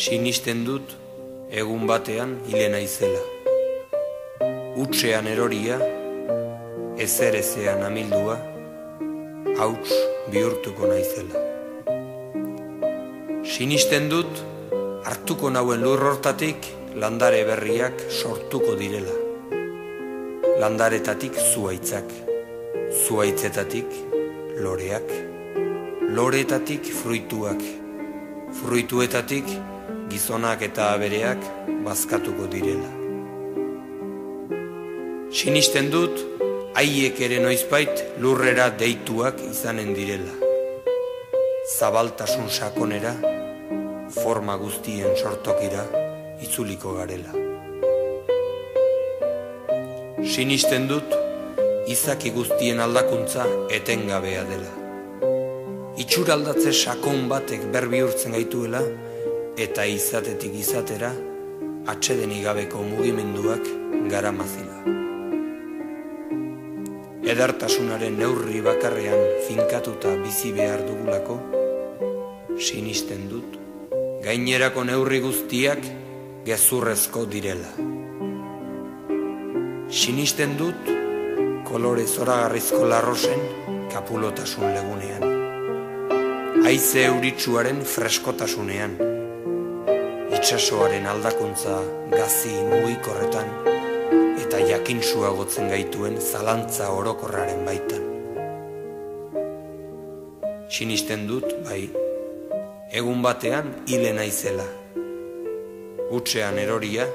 Sinisten dut egun batean hile naizela. Hutsean eroria, ezer ezean amildua, hauts bihurtuko naizela. Sinisten dut hartuko nauen lur hortatik landare berriak sortuko direla. Landaretatik zuhaitzak, zuhaitzetatik loreak, loreetatik fruituak, fruituetatik gizonak eta abereak bazkatuko direla. Sinisten dut haiek ere noizbait lurrera deituak izanen direla. Zabaltasun sakonera, forma guztien sortokira itzuliko garela. Sinisten dut izaki guztien aldakuntza etengabea dela. Itxuraldatze sakon batek berbihurtzen gaituela eta izatetik izatera atsedenik gabeko mugimenduak garamazila. Edertasunaren neurri bakarrean finkatuta bizi behar dugulako, sinisten dut gainerako neurri guztiak gezurrezko direla. Sinisten dut kolore zoragarrizko larrosen kapulotasun legunean, haize euritsuaren freskotasunean, itsasoaren aldakuntza gazi mugikorretan eta jakinsua gotzen gaituen zalantza orokorraren baitan. Sinisten dut, bai, egun batean hile naizela. Hutsean eroria,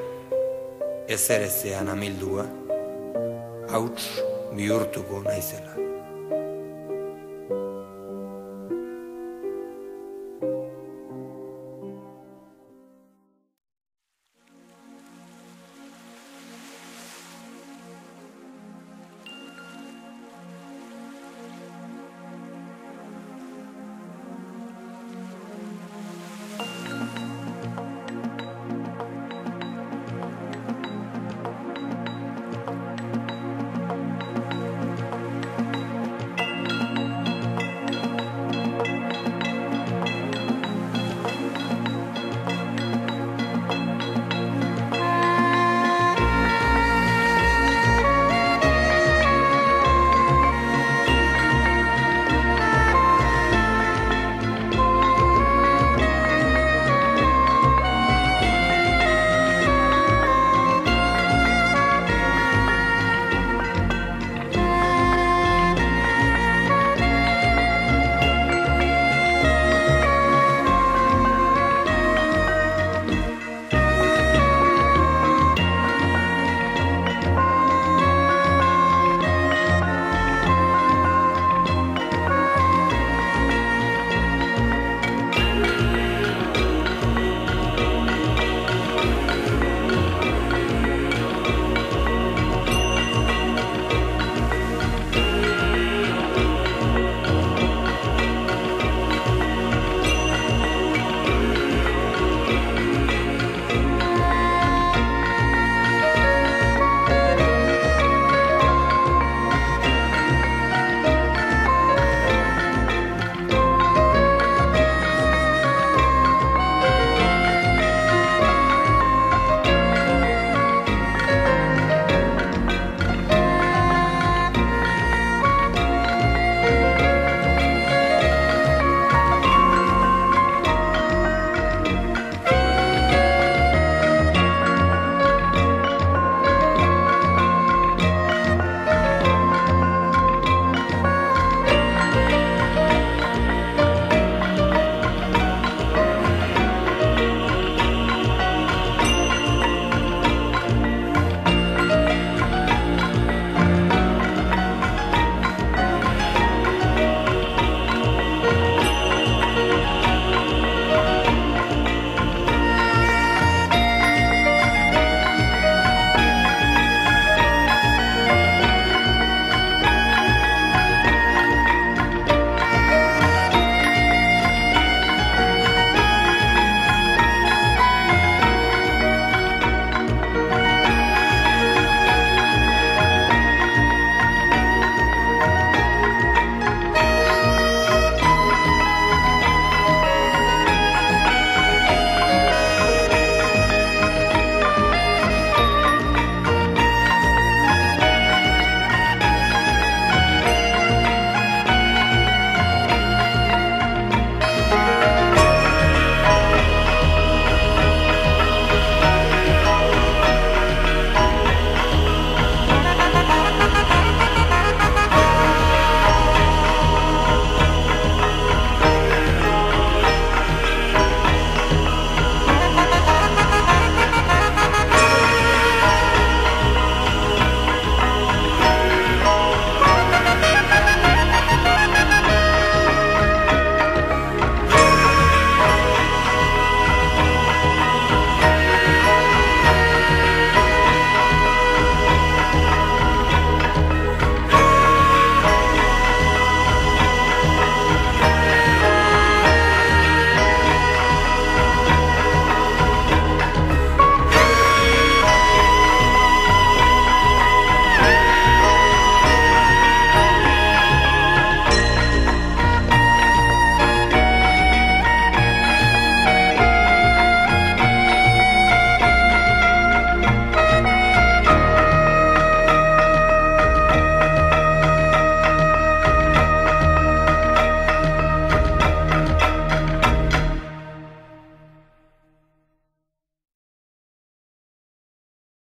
ezer ezean amildua, hauts bihurtuko naizela.